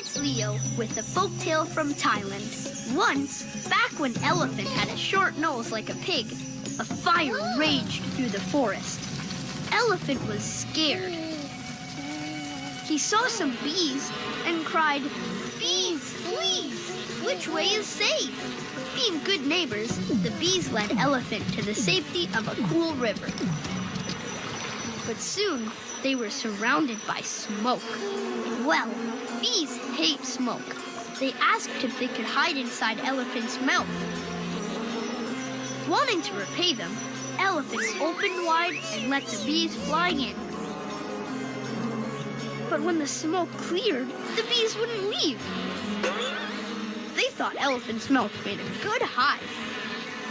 It's Leo with a folktale from Thailand. Once, back when Elephant had a short nose like a pig, a fire raged through the forest. Elephant was scared. He saw some bees and cried, "Bees, please, which way is safe?" Being good neighbors, the bees led Elephant to the safety of a cool river. But soon, they were surrounded by smoke. Well, bees hate smoke. They asked if they could hide inside Elephant's mouth. Wanting to repay them, Elephant opened wide and let the bees fly in. But when the smoke cleared, the bees wouldn't leave. They thought Elephant's mouth made a good hive.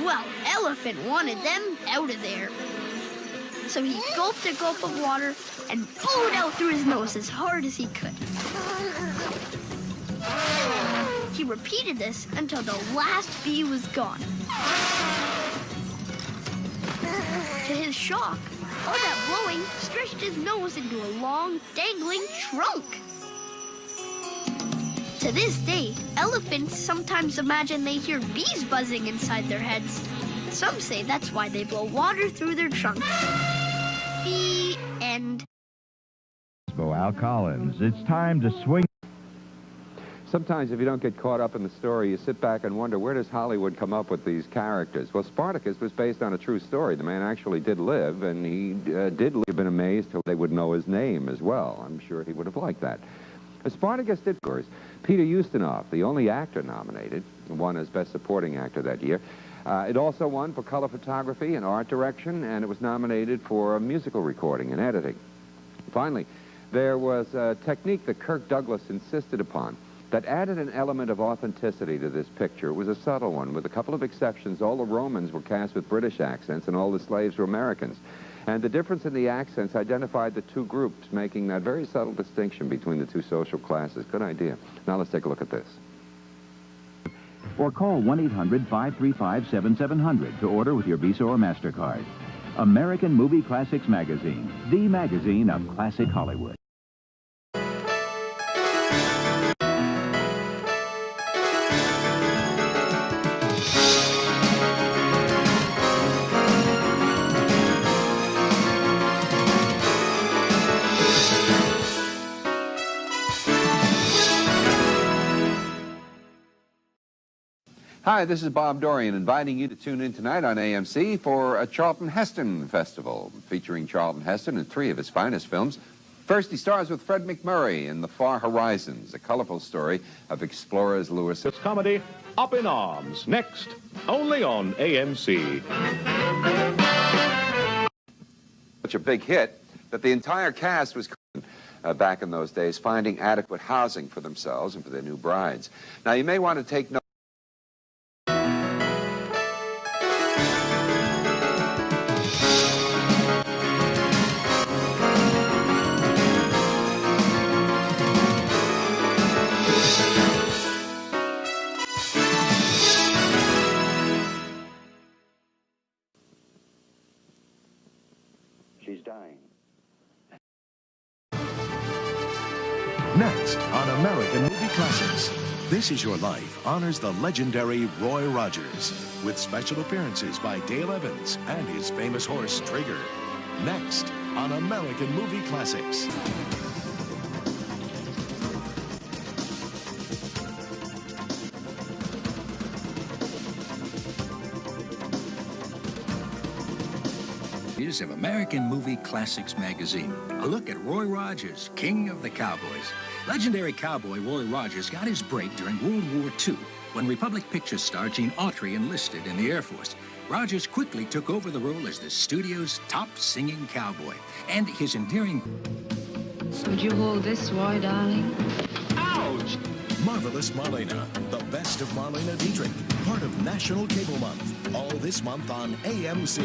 Well, Elephant wanted them out of there. So he gulped a gulp of water and blew it out through his nose as hard as he could. He repeated this until the last bee was gone. To his shock, all that blowing stretched his nose into a long, dangling trunk. To this day, elephants sometimes imagine they hear bees buzzing inside their heads. Some say that's why they blow water through their trunks. The end. Al Collins, it's time to swing. Sometimes if you don't get caught up in the story, you sit back and wonder, where does Hollywood come up with these characters? Well, Spartacus was based on a true story. The man actually did live, and he did live. Been amazed till they would know his name as well. I'm sure he would have liked that. Spartacus did, of course. Peter Ustinov, the only actor nominated, won as Best Supporting Actor that year. It also won for color photography and art direction, and it was nominated for musical recording and editing. Finally, there was a technique that Kirk Douglas insisted upon that added an element of authenticity to this picture. It was a subtle one. With a couple of exceptions, all the Romans were cast with British accents and all the slaves were Americans. And the difference in the accents identified the two groups, making that very subtle distinction between the two social classes. Good idea. Now let's take a look at this. Or call 1-800-535-7700 to order with your Visa or MasterCard. American Movie Classics Magazine, the magazine of classic Hollywood. Hi, this is Bob Dorian inviting you to tune in tonight on AMC for a Charlton Heston Festival featuring Charlton Heston in 3 of his finest films. First, he stars with Fred MacMurray in The Far Horizons, a colorful story of explorers Lewis. It's comedy Up in Arms, next, only on AMC. Such a big hit that the entire cast was back in those days finding adequate housing for themselves and for their new brides. Now, you may want to take note. She's dying. Next on American Movie Classics, This Is Your Life honors the legendary Roy Rogers with special appearances by Dale Evans and his famous horse, Trigger. Next on American Movie Classics. Of American Movie Classics magazine. A look at Roy Rogers, King of the Cowboys. Legendary cowboy Roy Rogers got his break during World War II when Republic Pictures star Gene Autry enlisted in the Air Force. Rogers quickly took over the role as the studio's top singing cowboy, and his endearing... Would you hold this, Roy, darling? Ouch! Marvelous Marlena, the best of Marlena Dietrich, part of National Cable Month. All this month on AMC.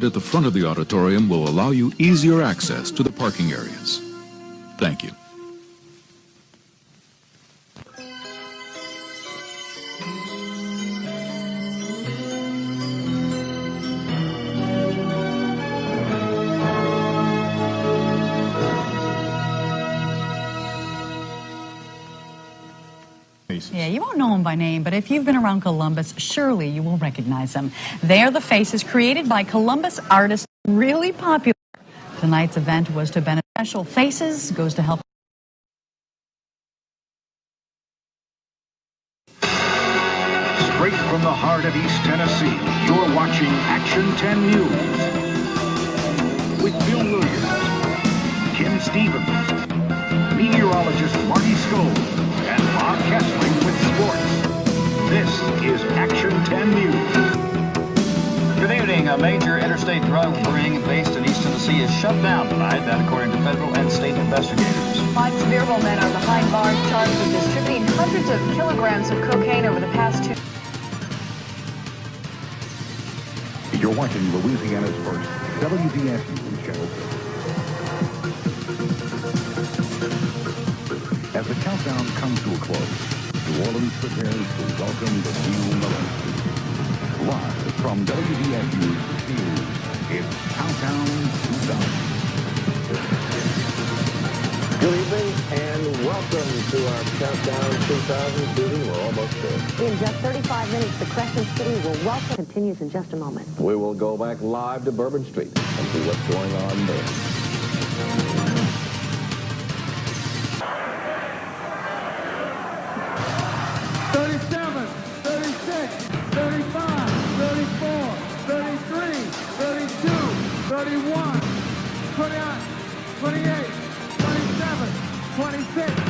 at the front of the auditorium will allow you easier access to the parking areas. Thank you. Yeah, you won't know them by name, but if you've been around Columbus, surely you will recognize them. They're the faces created by Columbus artists, really popular. Tonight's event was to benefit special faces, goes to help. Straight from the heart of East Tennessee, you're watching Action 10 News. With Bill Williams, Kim Stevens, meteorologist Marty Scholes, and Bob Kessling with sports. This is Action 10 News. Good evening. A major interstate drug ring based in East Tennessee is shut down tonight, that according to federal and state investigators. 5 Sevierville men are behind bars charged with distributing hundreds of kilograms of cocaine over the past 2. You're watching Louisiana's first WDS News Channel. As the countdown comes to a close, New Orleans prepares to welcome the new millennium. Live from WDSU News, it's Countdown 2000. Good evening and welcome to our Countdown 2000 shooting. We're almost there. In just 35 minutes, the Crescent City will welcome. Continues in just a moment. We will go back live to Bourbon Street and see what's going on there. 37, 36, 35, 34, 33, 32, 31, 28, 27, 26,